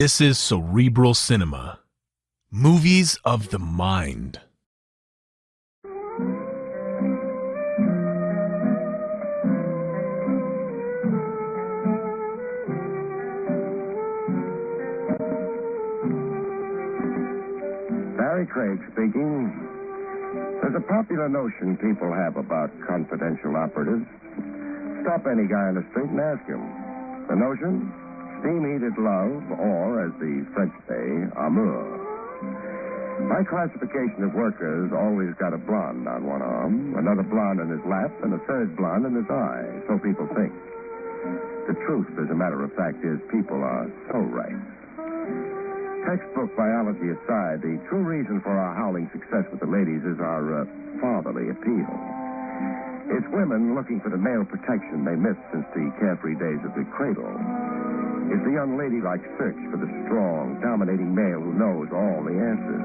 This is Cerebral Cinema. Movies of the mind. Barrie Craig speaking. There's a popular notion people have about confidential operatives. Stop any guy on the street and ask him. The notion? Steam-heated love, or, as the French say, amour. My classification of workers always got a blonde on one arm, another blonde in his lap, and a third blonde in his eye. So people think. The truth, as a matter of fact, is people are so right. Textbook biology aside, the true reason for our howling success with the ladies is our fatherly appeal. It's women looking for the male protection they missed since the carefree days of the cradle. It's the unladylike search for the strong, dominating male who knows all the answers.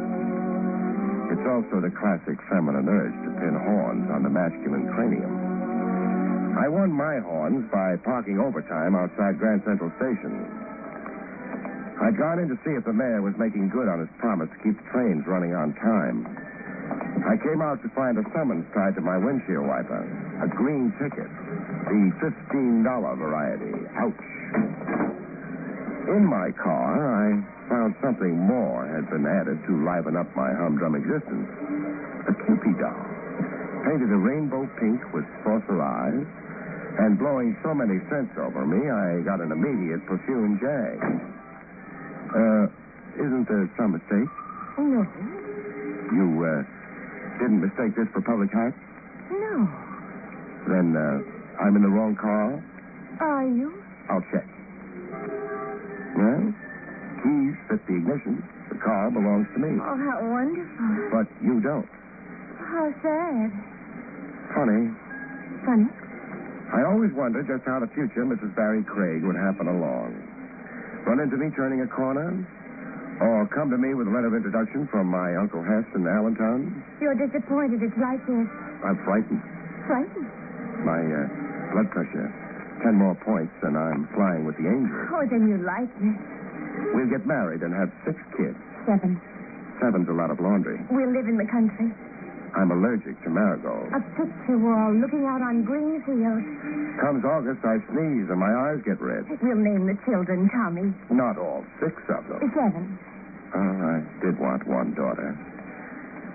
It's also the classic feminine urge to pin horns on the masculine cranium. I won my horns by parking overtime outside Grand Central Station. I'd gone in to see if the mayor was making good on his promise to keep the trains running on time. I came out to find a summons tied to my windshield wiper. A green ticket. The $15 variety. Ouch. In my car, I found something more had been added to liven up my humdrum existence. A Cupie doll. Painted a rainbow pink with saucer eyes, and blowing so many scents over me, I got an immediate perfume jag. Isn't there some mistake? No. You, didn't mistake this for public hack? No. Then, I'm in the wrong car? Are you? I'll check. Well, keys fit the ignition. The car belongs to me. Oh, how wonderful. But you don't. How sad. Funny. Funny? I always wondered just how the future Mrs. Barrie Craig would happen along. Run into me turning a corner? Or come to me with a letter of introduction from my Uncle Hess in Allentown? You're disappointed it's like this. I'm frightened. Frightened? My blood pressure. 10 more points, and I'm flying with the angels. Oh, then you like me. We'll get married and have 6 kids. 7. 7's a lot of laundry. We'll live in the country. I'm allergic to marigolds. A picture wall looking out on green fields. Comes August, I sneeze and my eyes get red. We'll name the children Tommy. Not all 6 of them. 7. Oh, I did want one daughter.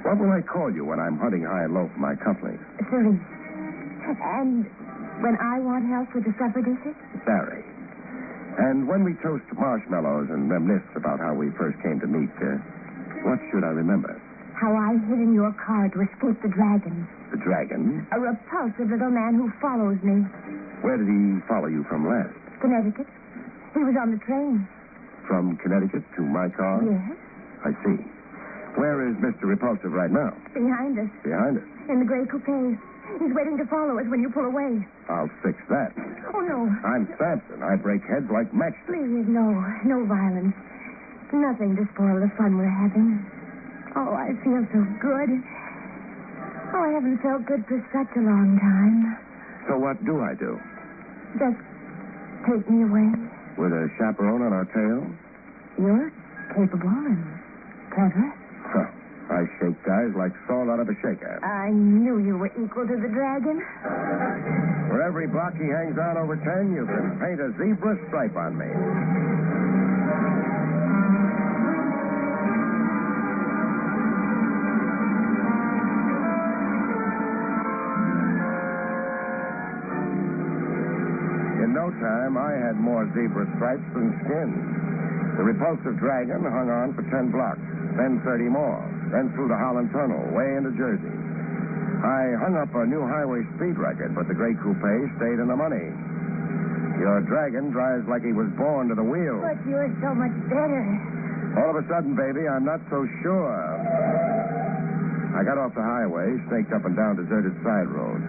What will I call you when I'm hunting high and low for my company? 3. And when I want help with the supper dishes? Barrie. And when we toast marshmallows and reminisce about how we first came to meet, what should I remember? How I hid in your car to escape the dragon. The dragon? A repulsive little man who follows me. Where did he follow you from last? Connecticut. He was on the train. From Connecticut to my car? Yes. I see. Where is Mr. Repulsive right now? Behind us. Behind us. In the gray coupe. He's waiting to follow us when you pull away. I'll fix that. Oh, no. I'm Samson. I break heads like matchsticks. Please, no. No violence. Nothing to spoil the fun we're having. Oh, I feel so good. Oh, I haven't felt good for such a long time. So what do I do? Just take me away. With a chaperone on our tail? You're capable and clever. Huh. I shake guys like salt out of a shaker. I knew you were equal to the dragon. For every block he hangs out over 10, you can paint a zebra stripe on me. In no time, I had more zebra stripes than skin. The repulsive dragon hung on for 10 blocks, then 30 more, then through the Holland Tunnel, way into Jersey. I hung up a new highway speed record, but the gray coupe stayed in the money. Your dragon drives like he was born to the wheel. But you're so much better. All of a sudden, baby, I'm not so sure. I got off the highway, snaked up and down deserted side roads.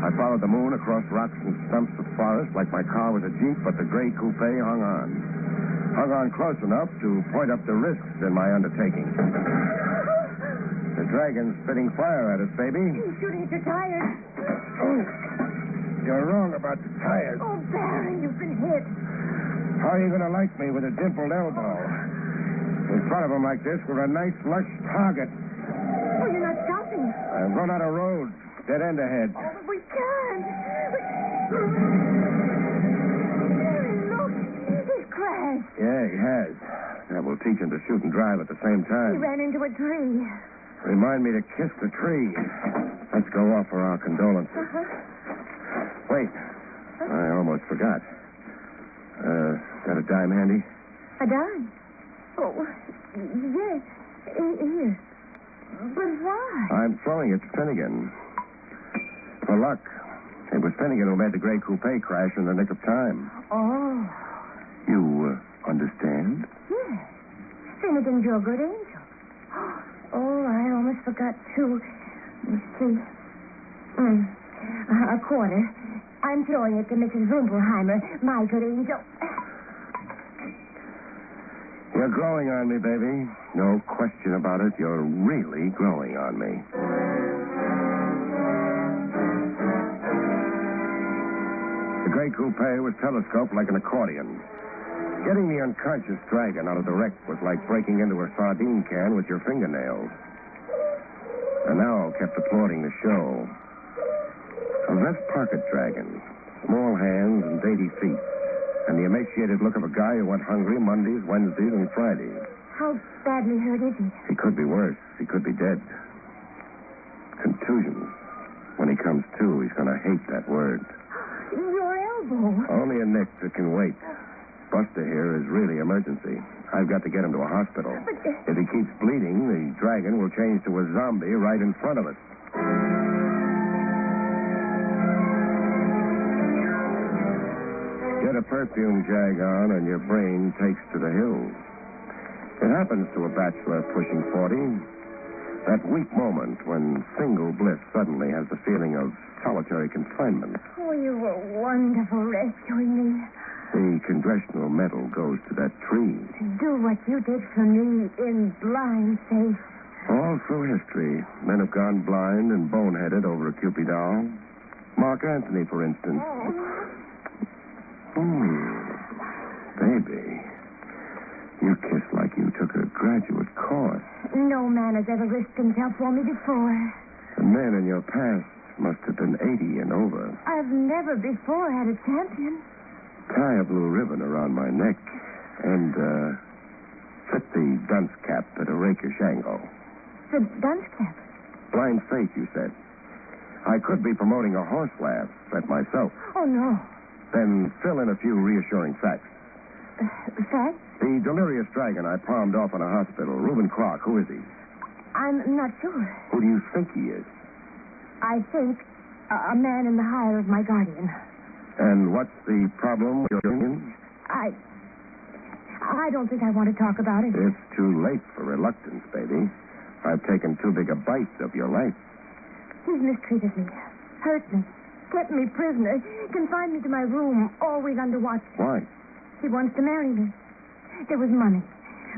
I followed the moon across rocks and stumps of forest like my car was a Jeep, but the gray coupe hung on. Hung on close enough to point up the risks in my undertaking. The dragon's spitting fire at us, baby. He's shooting at your tires. Oh, you're wrong about the tires. Oh, Barrie, you've been hit. How are you going to like me with a dimpled elbow? In front of him like this, we're a nice, lush target. Oh, you're not stopping. I've run out of road. Dead end ahead. Oh, but we can't. Look, he's crashed. Yeah, he has. That will teach him to shoot and drive at the same He time. ran into a tree. Remind me to kiss the tree. Let's go offer our condolences. Wait. I almost forgot. Got a dime handy? A dime? Oh, yes. Here. But why? I'm throwing it to Finnegan. For luck. It was Finnegan who made the gray coupe crash in the nick of time. Oh. You understand? Yes. Finnegan's your good angel. Oh, I almost forgot to... Let's see. A quarter. I'm throwing it to Mrs. Rumpelheimer, my good angel. You're growing on me, baby. No question about it. You're really growing on me. The gray coupe was telescoped like an accordion. Getting the unconscious dragon out of the wreck was like breaking into a sardine can with your fingernails. And now kept applauding the show. A vest pocket dragon, small hands and dainty feet, and the emaciated look of a guy who went hungry Mondays, Wednesdays, and Fridays. How badly hurt is he? He could be worse. He could be dead. Contusions. When he comes to, he's going to hate that word. Your elbow. Only a nick that can wait. Buster here is really emergency. I've got to get him to a hospital. But... If he keeps bleeding, the dragon will change to a zombie right in front of us. Get a perfume jag on and your brain takes to the hills. It happens to a bachelor pushing 40. That weak moment when single bliss suddenly has the feeling of solitary confinement. Oh, you were wonderful rescuing me. The congressional medal goes to that tree. To do what you did for me in blind faith. All through history, men have gone blind and boneheaded over a Cupie doll. Mark Antony, for instance. Baby, you kiss like you took a graduate course. No man has ever risked himself for me before. The men in your past must have been 80 and over. I've never before had a champion. Tie a blue ribbon around my neck and, fit the dunce cap at a rakish angle. The dunce cap? Blind faith, you said. I could be promoting a horse laugh at myself. Oh, no. Then fill in a few reassuring facts. Facts? The delirious dragon I palmed off in a hospital, Reuben Clark, who is he? I'm not sure. Who do you think he is? I think a man in the hire of my guardian. And what's the problem with your union? I don't think I want to talk about it. It's too late for reluctance, baby. I've taken too big a bite of your life. He's mistreated me, hurt me, kept me prisoner, confined me to my room, always under watch. Why? He wants to marry me. There was money.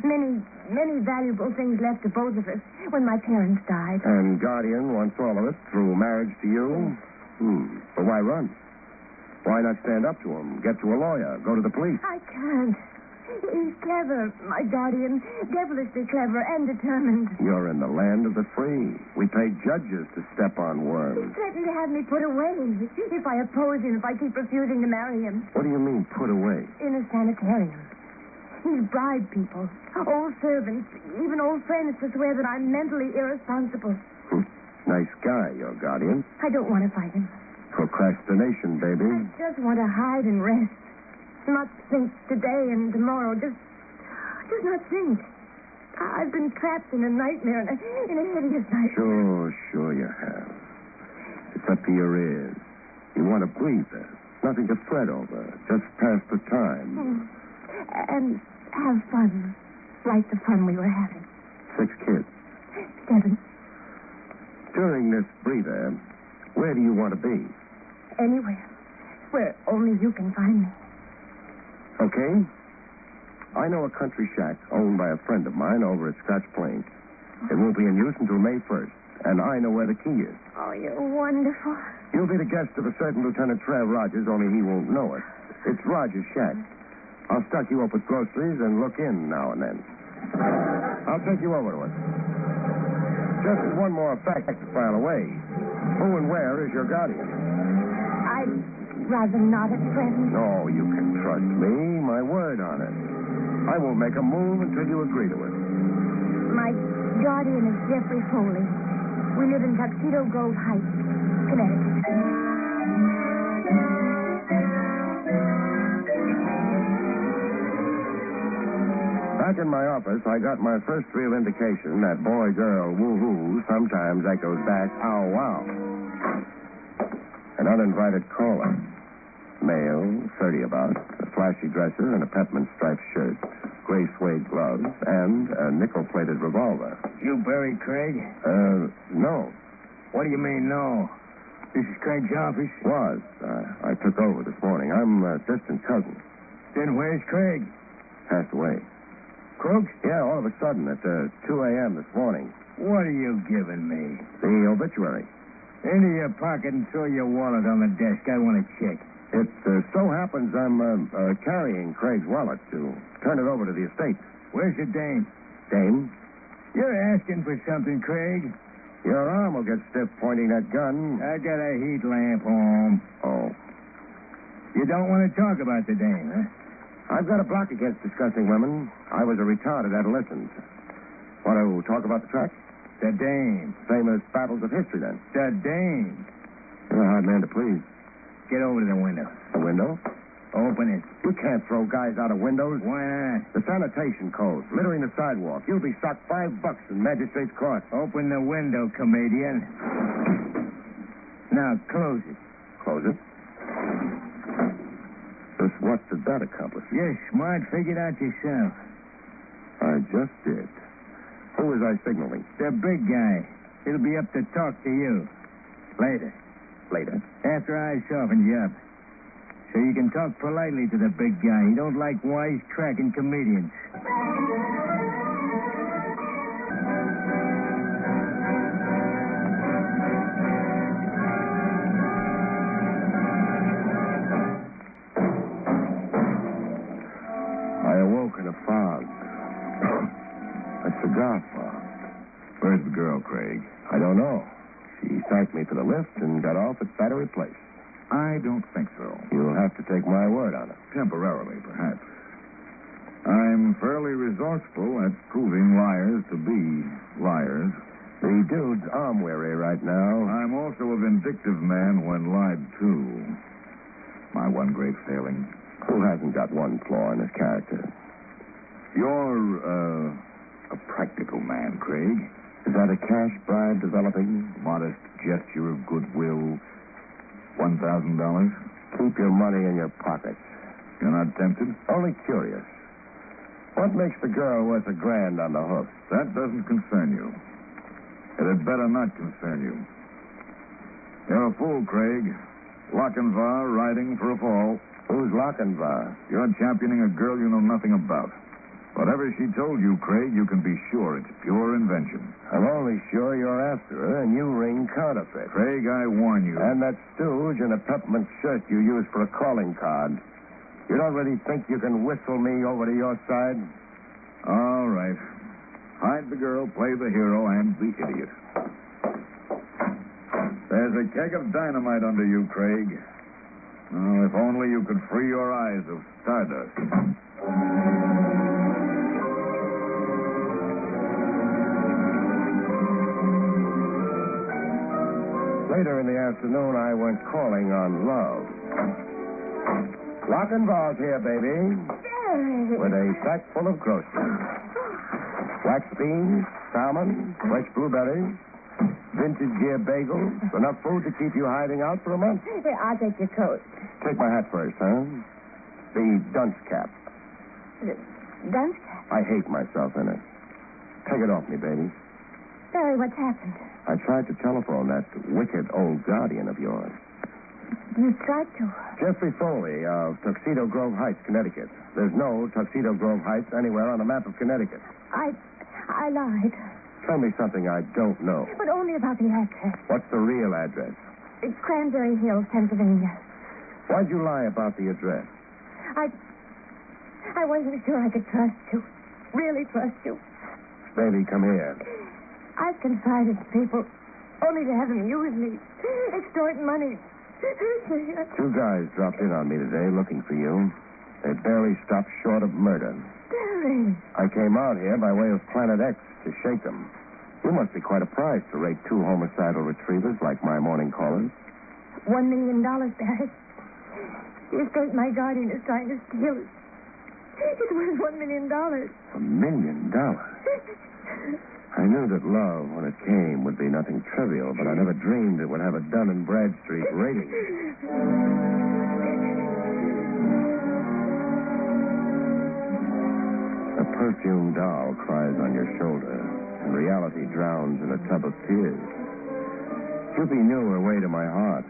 Many valuable things left to both of us when my parents died. And guardian wants all of it through marriage to you? But why run? Why not stand up to him, get to a lawyer, go to the police? I can't. He's clever, my guardian. Devilishly clever and determined. You're in the land of the free. We pay judges to step on He worms. threatened to have me put away if I oppose him, if I keep refusing to marry him. What do you mean, put away? In a sanitarium. He's bribed people, old servants, even old friends to swear that I'm mentally irresponsible. Nice guy, your guardian. I don't want to fight him. Procrastination, baby. I just want to hide and rest. Not think today and tomorrow. Just not think. I've been trapped in a nightmare, in a hideous nightmare. Sure you have. It's up to your ears. You want a breather. Nothing to fret over. Just pass the time. And have fun. Like the fun we were having. 6 kids. 7. During this breather, where do you want to be? Anywhere. Where only you can find me. Okay. I know a country shack owned by a friend of mine over at Scotch Plains. It won't be in use until May 1st, and I know where the key is. Oh, you're wonderful. You'll be the guest of a certain Lieutenant Trev Rogers, only he won't know it. It's Rogers' shack. I'll stock you up with groceries and look in now and then. I'll take you over to it. Just one more fact to file away. Who and where is your guardian? I'd rather not at present. No, you can trust me. My word on it. I won't make a move until you agree to it. My guardian is Jeffrey Foley. We live in Tuxedo Grove Heights, Connecticut. Back in my office, I got my first real indication that boy-girl woo-hoo sometimes echoes back ow-wow. An uninvited caller. Male, 30 about, a flashy dresser and a peppermint striped shirt, gray suede gloves, and a nickel-plated revolver. You Barrie Craig? No. What do you mean, no? This is Craig's office? Was. I took over this morning. I'm a distant cousin. Then where's Craig? Passed away. Crooks? Yeah, all of a sudden at 2 a.m. this morning. What are you giving me? The obituary. Into your pocket and throw your wallet on the desk. I want to check. It so happens I'm carrying Craig's wallet to turn it over to the estate. Where's the dame? Dame? You're asking for something, Craig. Your arm will get stiff pointing that gun. I got a heat lamp home. Oh. You don't want to talk about the dame, huh? I've got a block against discussing women. I was a retarded adolescent. Want to talk about the track? The dame. Famous battles of history, then. The dame. You're a hard man to please. Get over to the window. A window? Open it. You can't throw guys out of windows. Why not? The sanitation code, littering the sidewalk. You'll be socked $5 in magistrate's court. Open the window, comedian. Now, close it. Close it. Just what did that accomplish? You're smart. Figure it out yourself. I just did. Who was I signaling? The big guy. It'll be up to talk to you. Later. Later. After I soften you up. So you can talk politely to the big guy. He don't like wisecracking comedians. I awoke in a fog. A cigar fog. Where's the girl, Craig? I don't know. She thanked me for the lift and got off at Battery Place. I don't think so. You'll have to take my word on it. Temporarily, perhaps. I'm fairly resourceful at proving liars to be liars. The dude's arm weary right now. I'm also a vindictive man when lied to. My one great failing. Who hasn't got one flaw in his character? You're, a practical man, Craig. Is that a cash bribe developing? Modest gesture of goodwill. $1,000? Keep your money in your pocket. You're not tempted? Only curious. What makes the girl worth $1,000 on the hook? That doesn't concern you. It had better not concern you. You're a fool, Craig. Lochinvar riding for a fall. Who's Lochinvar? You're championing a girl you know nothing about. Whatever she told you, Craig, you can be sure it's pure invention. I'm only sure you're after her, and you ring counterfeit. Craig, I warn you. And that stooge in a peppermint shirt you use for a calling card. You don't really think you can whistle me over to your side? All right. Hide the girl, play the hero, and the idiot. There's a keg of dynamite under you, Craig. Oh, if only you could free your eyes of stardust. Later in the afternoon, I went calling on Love. Lochinvar's here, baby, with a sack full of groceries. Wax beans, salmon, fresh blueberries, vintage gear bagels, enough food to keep you hiding out for a month. I'll take your coat. Take my hat first, huh? The dunce cap. Dunce cap? I hate myself in it. Take it off me, baby. Barrie, what's happened? I tried to telephone that wicked old guardian of yours. You tried to. Jeffrey Foley of Tuxedo Grove Heights, Connecticut. There's no Tuxedo Grove Heights anywhere on the map of Connecticut. I lied. Tell me something I don't know. But only about the address. What's the real address? Cranberry Hills, Pennsylvania. Why'd you lie about the address? I wasn't sure I could trust you. Really trust you. Baby, come here. I've confided to people only to have them use me, extort money. Two guys dropped in on me today looking for you. They barely stopped short of murder. Barrie. I came out here by way of Planet X to shake them. You must be quite a prize to rate two homicidal retrievers like my morning callers. $1 million, Barrie. The estate my guardian is trying to steal. It's worth $1 million. $1 million? I knew that love, when it came, would be nothing trivial, but I never dreamed it would have a Dun & Bradstreet rating. A perfumed doll cries on your shoulder, and reality drowns in a tub of tears. Cupie knew her way to my heart,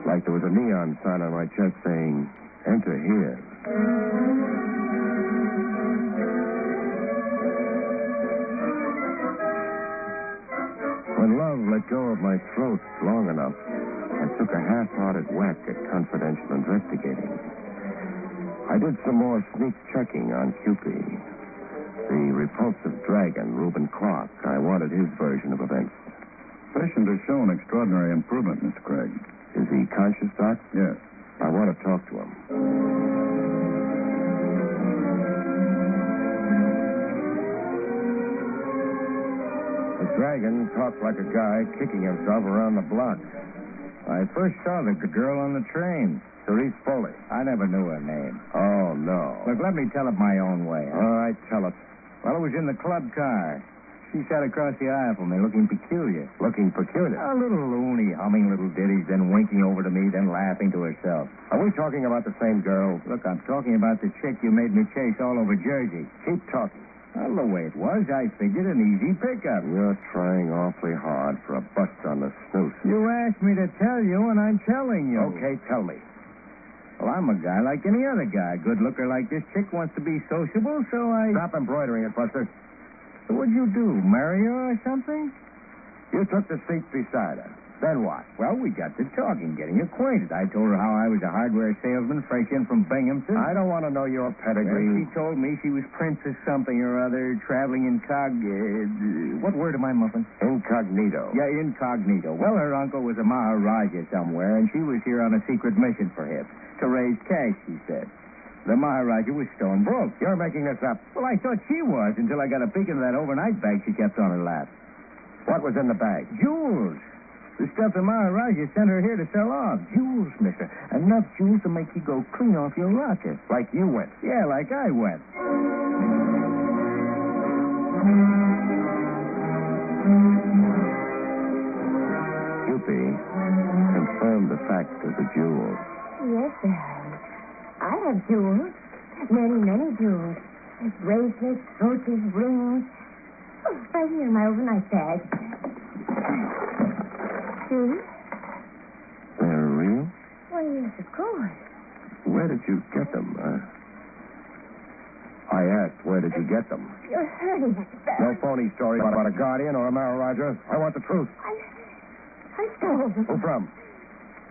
like there was a neon sign on my chest saying, "Enter here." When love let go of my throat long enough, I took a half-hearted whack at confidential investigating. I did some more sneak checking on Cupie. The repulsive dragon, Reuben Clark, I wanted his version of events. Patient has shown extraordinary improvement, Mr. Craig. Is he conscious, Doc? Yes. I want to talk to him. The dragon talked like a guy kicking himself around the block. I first saw the girl on the train. Cerise Foley. I never knew her name. Oh, no. Look, let me tell it my own way. All right, tell us. Well, it was in the club car. She sat across the aisle from me, looking peculiar. Looking peculiar. A little loony, humming little ditties, then winking over to me, then laughing to herself. Are we talking about the same girl? Look, I'm talking about the chick you made me chase all over Jersey. Keep talking. Well, the way it was, I figured an easy pickup. You're trying awfully hard for a bust on the snooze. You asked me to tell you, and I'm telling you. Okay, tell me. Well, I'm a guy like any other guy. Good looker like this chick wants to be sociable, so I... Stop embroidering it, Buster. So what'd you do, marry her or something? You took the seat beside her. Then what? Well, we got to talking, getting acquainted. I told her how I was a hardware salesman fresh in from Binghamton. I don't want to know your Well, pedigree. she told me she was Princess something or other, traveling what word am I muffing? Incognito. Yeah, incognito. Well, her uncle was a Maharaja somewhere, and she was here on a secret mission for him. To raise cash, she said. The Maharaja was stone broke. You're making this up. Well, I thought she was until I got a peek into that overnight bag she kept on her lap. What was in the bag? Jewels. The stuff the Maharaja sent her here to sell off. Jewels, mister. Enough jewels to make you go clean off your rocker. Like you went. Yeah, like I went. Cupie confirmed the fact of the jewels. Yes, Barrie. I have jewels. Many, many jewels. Bracelets, brooches, rings. Oh, right here in my overnight bag. See? They're real? Well, yes, of course. Where did you get them? I asked, where did you get them? You're hurting me, No Barrie. phony story about a guardian or a Maharaja. I want the truth. I stole them. Who from?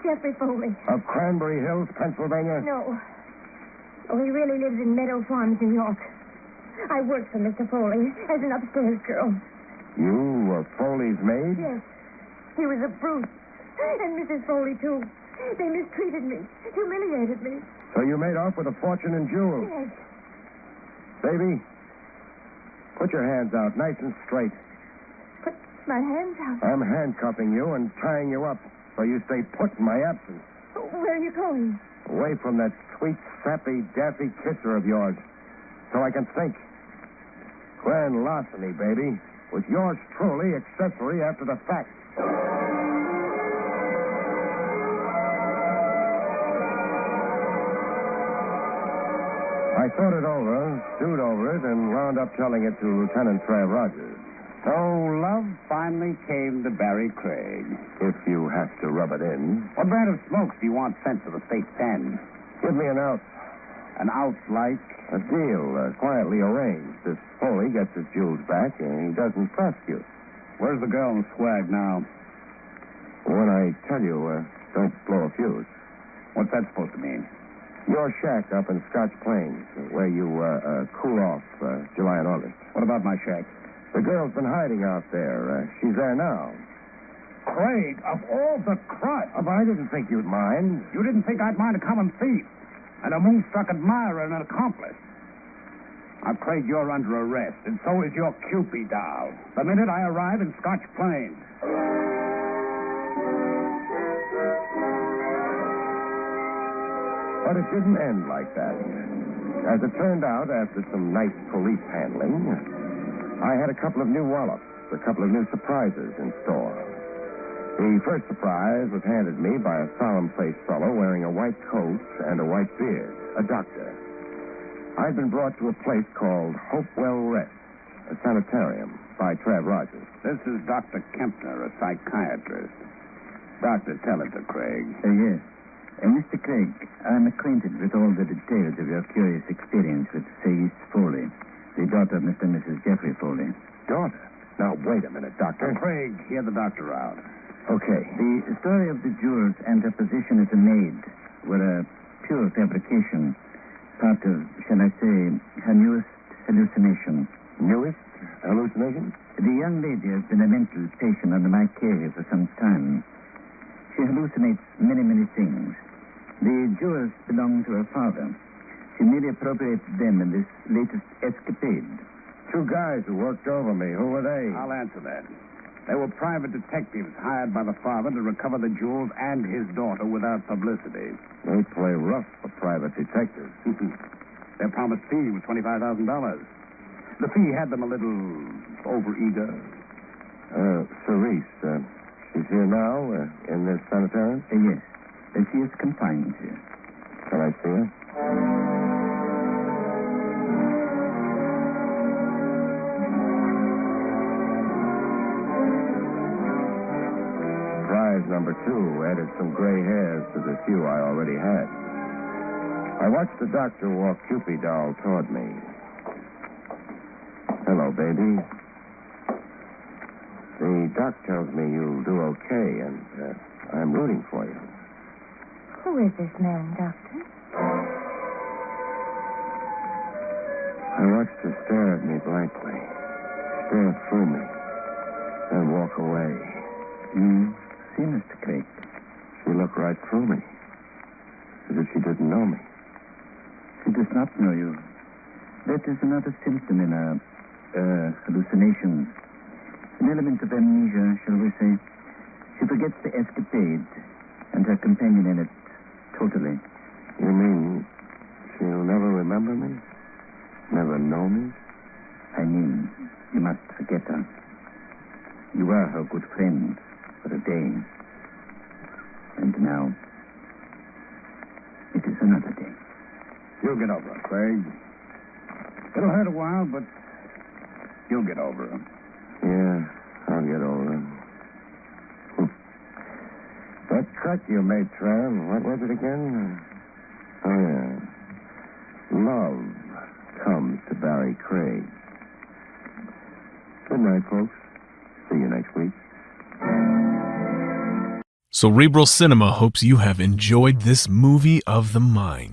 Jeffrey Foley. Of Cranberry Hills, Pennsylvania? No. Oh, he really lives in Meadow Farms, New York. I worked for Mr. Foley as an upstairs girl. You were Foley's maid? Yes. He was a brute. And Mrs. Foley, too. They mistreated me, humiliated me. So you made off with a fortune in jewels? Yes. Baby, put your hands out nice and straight. Put my hands out. I'm handcuffing you and tying you up so you stay put in my absence. Where are you going? Away from that sweet, sappy, daffy kisser of yours so I can think. Grand larceny, baby, with yours truly accessory after the fact. I thought it over, stewed over it, and wound up telling it to Lieutenant Trav Rogers. So love finally came to Barrie Craig. If you have to rub it in. What brand of smokes do you want sent to the state pen? Give me an ounce. An ounce like? A deal quietly arranged. If Foley gets his jewels back, he doesn't prosecute. Where's the girl in the swag now? When I tell you, don't blow a fuse. What's that supposed to mean? Your shack up in Scotch Plains, where you cool off July and August. What about my shack? The girl's been hiding out there. She's there now. Craig, of all the crud. But I didn't think you'd mind. You didn't think I'd mind a common thief and a moonstruck admirer and an accomplice. Now, Craig, you're under arrest, and so is your Cupie doll. The minute I arrive in Scotch Plains. But it didn't end like that. As it turned out, after some nice police handling, I had a couple of new wallops, a couple of new surprises in store. The first surprise was handed me by a solemn-faced fellow wearing a white coat and a white beard, a doctor. I'd been brought to a place called Hopewell Rest, a sanitarium, by Trev Rogers. This is Dr. Kempner, a psychiatrist. Doctor, tell it to Craig. Yes. Mr. Craig, I'm acquainted with all the details of your curious experience with Miss Foley, the daughter of Mr. and Mrs. Jeffrey Foley. Daughter? Now, wait a minute, Doctor. Craig, hear the doctor out. Okay. The story of the jewels and her position as a maid were a pure fabrication, part of, shall I say, her newest hallucination. Newest hallucination? The young lady has been a mental patient under my care for some time. She hallucinates many, many things. The jewels belong to her father. She merely appropriated them in this latest escapade. Two guys who worked over me. Who were they? I'll answer that. They were private detectives hired by the father to recover the jewels and his daughter without publicity. They play rough for private detectives. Their promised fee was $25,000. The fee had them a little overeager. Cerise, she's here now, in this sanitarium? Yes. She is confined here. Can I see her? Prize number 2 added some gray hairs to the few I already had. I watched the doctor walk Cupie doll toward me. Hello, baby. The doc tells me you'll do okay, and I'm rooting for you. Who is this man, Doctor? I watched her stare at me blankly, stare through me, then walk away. See, Mr. Craig. She looked right through me, as if she didn't know me. She does not know you. That is another symptom in a hallucination. An element of amnesia, shall we say. She forgets the escapade and her companion in it totally. You mean she'll never remember me? Never know me? I mean, you must forget her. You were her good friend for a day. And now, it is another day. You'll get over it, Craig. It'll hurt a while, but you'll get over it. Yeah, I'll get over it. That cut you made, Trev, what was it again? Oh, yeah. Love comes to Barrie Craig. Good night, folks. See you next week. Cerebral Cinema hopes you have enjoyed this movie of the mind.